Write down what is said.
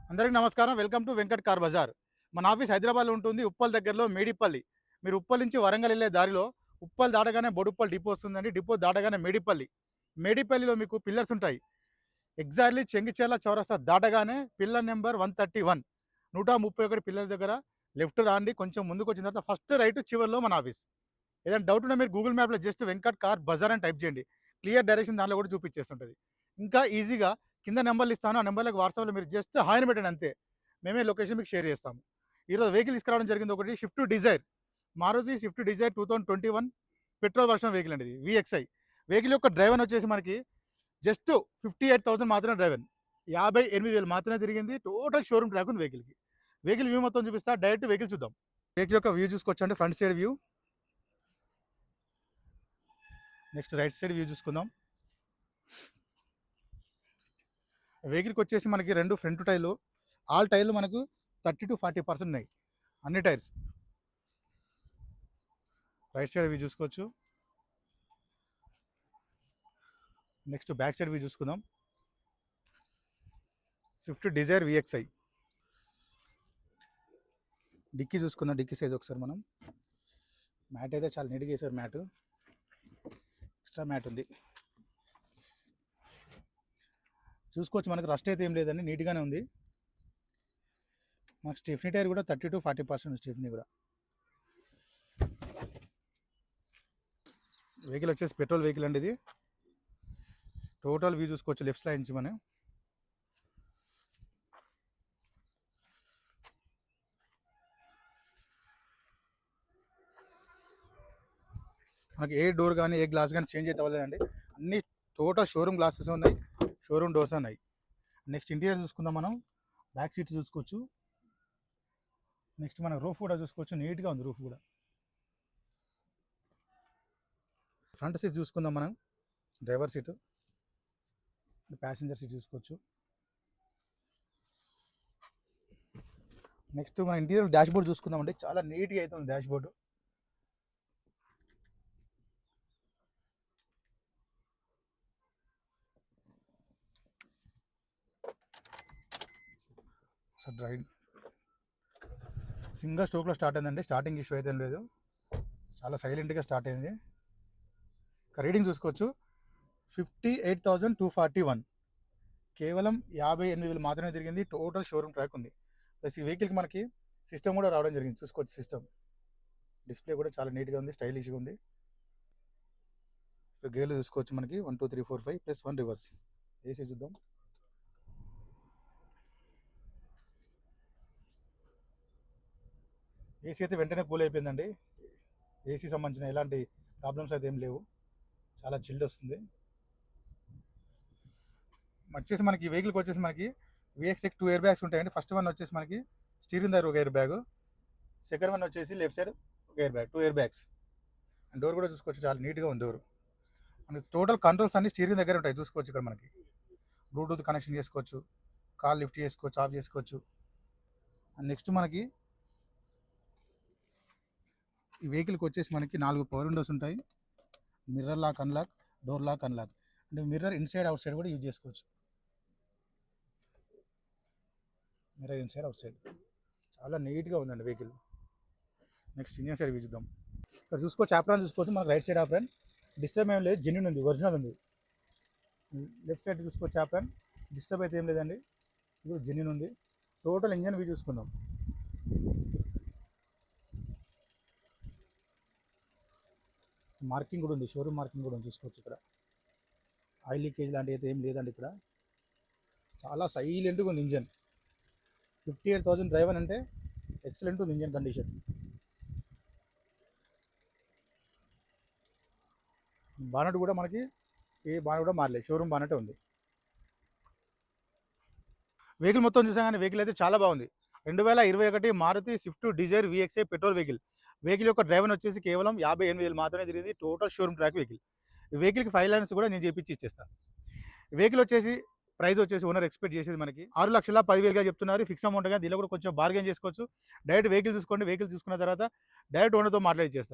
అందరికీ నమస్కారం. Welcome to Venkat car bazaar. మన ఆఫీస్ హైదరాబాద్‌లో ఉంటుంది. ఉప్పల్ దగ్గరలో మేడిపల్లి. మీరు ఉప్పల్ నుంచి వరంగల్ ఎళ్ళే దారిలో ఉప్పల్ దాటగానే బొడుప్పల్ డిపో వస్తుందండి. డిపో దాటగానే మేడిపల్లి. మేడిపల్లిలో మీకు పిల్లర్స్ ఉంటాయి. ఎగ్జాక్ట్‌లీ చెంగిచెర్ల చౌరస్తా దాటగానే పిల్లర్ నంబర్ 131 131 పిల్లర్ దగ్గర లెఫ్ట్ రాండి. కొంచెం ముందుకొచ్చిన తర్వాత ఫస్ట్ రైట్ చివర్లో మన ఆఫీస్. ఏదైనా డౌట్ ఉన్నా మీరు గూగుల్ మ్యాప్‌లో జస్ట్ వెంకట్ కార్ బజార్ అని టైప్ చేయండి. క్లియర్ డైరెక్షన్ దాంట్లో కూడా చూపించేస్తుంటది. ఇంకా ఈజీగా కింద నంబర్లు ఇస్తాను. ఆ నంబర్‌లకు వాట్సాప్‌లో మీరు జస్ట్ హాయ్ అని పెట్టండి అంతే. మేమే లొకేషన్ మీకు షేర్ చేస్తాము. ఈరోజు వెహికల్ తీసుకురావడం జరిగింది ఒకటి Swift Dzire. Maruti Swift Dzire 2021 petrol version vehicle అండి ఇది. వీఎక్స్ఐ. వెహికల్ యొక్క డ్రైవెన్ వచ్చేసి మనకి జస్ట్ 58,000 మాత్రమే డ్రైవెన్. 58,000 మాత్రమే తిరిగింది. టోటల్ షోరూమ్ ట్రాక్ ఉంది వెహికల్‌కి. వెహికల్ వ్యూ మొత్తం చూపిస్తా. డైరెక్ట్ వెహికల్ చూద్దాం. వెహికల్ యొక్క వ్యూ చూసుకోవచ్చండి. Front side view. Next right side view చూసుకుందాం. వెహికల్‌కి వచ్చేసి మనకి 2 ఫ్రంట్ టైర్లు, ఆల్ టైర్లు మనకు 30-40% ఉన్నాయి. అన్ని టైర్స్. రైట్ సైడ్ వ్యూ చూసుకోవచ్చు. నెక్స్ట్ బ్యాక్ సైడ్ వ్యూ చూసుకుందాం. Swift Dzire VXI. డిక్కీ చూసుకుందాం. డిక్కీ సైజ్ ఒకసారి మనం. మ్యాట్ అయితే చాలా నీట్గా వేసారు. మ్యాట్ ఎక్స్ట్రా మ్యాట్ ఉంది. చూసుకోవచ్చు మనకు రస్ట్ అయితే ఏం లేదండి, నీట్గానే ఉంది. మనకు స్టెఫ్నీ టైర్ కూడా 30-40% స్టెఫ్నీ కూడా. వెహికల్ వచ్చేసి పెట్రోల్ వెహికల్ అండి ఇది. టోటల్ వ్యూ చూసుకోవచ్చు లెఫ్ట్ సైడ్ నుంచి మనం. మనకి ఏ డోర్ కానీ ఏ గ్లాస్ కానీ చేంజ్ అయితే అవ్వలేదండి. అన్ని టోటల్ షోరూమ్ గ్లాసెస్ ఉన్నాయి, షోరూమ్ డోర్స్ ఉన్నాయి. నెక్స్ట్ ఇంటీరియర్ చూసుకుందాం మనం. బ్యాక్ సీట్స్ చూసుకోవచ్చు. నెక్స్ట్ మన రూఫ్ కూడా చూసుకోవచ్చు, నీట్గా ఉంది రూఫ్ కూడా. ఫ్రంట్ సీట్ చూసుకుందాం మనం. డ్రైవర్ సీటు, ప్యాసింజర్ సీట్ చూసుకోవచ్చు. నెక్స్ట్ మన ఇంటీరియర్ డాష్ బోర్డ్ చూసుకుందామండి. చాలా నీట్గా అయితే ఉంది dash board. So drive single స్ట్రోక్లో స్టార్ట్ అయిందండి. స్టార్టింగ్ ఇష్యూ అయితే లేదు, చాలా సైలెంట్గా స్టార్ట్ అయింది. రీడింగ్ చూసుకోవచ్చు. 58,241. కేవలం 58,000 మాత్రమే తిరిగింది. టోటల్ షోరూమ్ ట్రాక్ ఉంది. ప్లస్ ఈ వెహికల్కి మనకి సిస్టమ్ కూడా రావడం జరిగింది. చూసుకోవచ్చు సిస్టమ్. డిస్ప్లే కూడా చాలా నీట్గా ఉంది, స్టైలిష్గా ఉంది. గేర్లు చూసుకోవచ్చు మనకి 1 2 3 4 5 ప్లస్ 1 రివర్స్. ఏసీ చూద్దాం. ఏసీ అయితే వెంటనే కూల్ అయిపోయిందండి. ఏసీ సంబంధించిన ఎలాంటి ప్రాబ్లమ్స్ అయితే ఏం లేవు, చాలా చిల్డ్ వస్తుంది. వచ్చేసి మనకి వెహికల్కి వచ్చేసి మనకి విఎక్స్ఐకి 2 ఎయిర్ బ్యాగ్స్ ఉంటాయండి. ఫస్ట్ వన్ వచ్చేసి మనకి స్టీరింగ్ దగ్గర ఒక ఎయిర్ బ్యాగ్, సెకండ్ వన్ వచ్చేసి లెఫ్ట్ సైడ్ ఒక air bag, 2 air bags. And door కూడా చూసుకోవచ్చు, చాలా నీట్గా ఉంది డోర్. మనకి టోటల్ కంట్రోల్స్ అన్ని స్టీరింగ్ దగ్గర ఉంటాయి. చూసుకోవచ్చు ఇక్కడ మనకి బ్లూటూత్ కనెక్షన్ చేసుకోవచ్చు, కాల్ లిఫ్ట్ చేసుకోవచ్చు, ఆఫ్ చేసుకోవచ్చు. అండ్ నెక్స్ట్ మనకి ఈ వెహికల్కి వచ్చేసి మనకి 4 పవర్ విండోస్ ఉంటాయి. Mirror lock unlock, door lock unlock. అంటే మిర్రర్ ఇన్సైడ్ అవుట్ సైడ్ కూడా యూజ్ చేసుకోవచ్చు. Mirror inside outside. చాలా నీట్గా ఉందండి వెహికల్. నెక్స్ట్ ఇంజన్ సైడ్ చూద్దాం. ఇక్కడ చూసుకోవచ్చు, ఆప్రాన్ చూసుకోవచ్చు. మనకు రైట్ సైడ్ ఆప్రాన్ డిస్టర్బ్ ఏం లేదు, జెన్యూన్ ఉంది, ఒరిజినల్ ఉంది. లెఫ్ట్ సైడ్ చూసుకోవచ్చు ఆప్రాన్, డిస్టర్బ్ అయితే ఏం లేదండి, ఇది జెన్యూన్ ఉంది. టోటల్ ఇంజన్ వ్యూ చూసుకుందాం. మార్కింగ్ కూడా ఉంది, షోరూమ్ మార్కింగ్ కూడా ఉంది, చూసుకోవచ్చు. ఇక్కడ ఆయిల్ లీకేజ్ లాంటివి అయితే ఏం లేదండి. ఇక్కడ చాలా సైలెంట్గా ఉంది ఇంజన్. 58,000 డ్రైవర్ అంటే ఎక్సలెంట్ ఉంది ఇంజన్ కండిషన్. బానట్ కూడా మనకి ఏ బానట్ కూడా మారలేదు, షోరూమ్ బానటే ఉంది. వెహికల్ మొత్తం చూసాం కానీ వెహికల్ అయితే చాలా బాగుంది. 2021 Maruti Swift Dzire VXI petrol vehicle. Vehicle యొక్క డ్రైవర్ వచ్చేసి కేవలం 58,000 మాత్రమే తిరిగింది. Total showroom track vehicle. ఈ వెహికల్కి ఫైనాన్స్ కూడా నేను చేపించి ఇచ్చేస్తాను. వెహికల్ వచ్చేసి ప్రైస్ వచ్చేసి ఓనర్ ఎక్స్పెక్ట్ చేసేది మనకి 6,10,000గా చెప్తున్నారు. ఫిక్స్ అమౌంట్గా దీనిలో కూడా కొంచెం బార్గెన్ చేసుకోవచ్చు. డైరెక్ట్ వెహికల్ చూసుకోండి. వెహికల్ చూసుకున్న తర్వాత డైరెక్ట్ ఓనర్తో మాట్లాడి ఇచ్చేస్తారు.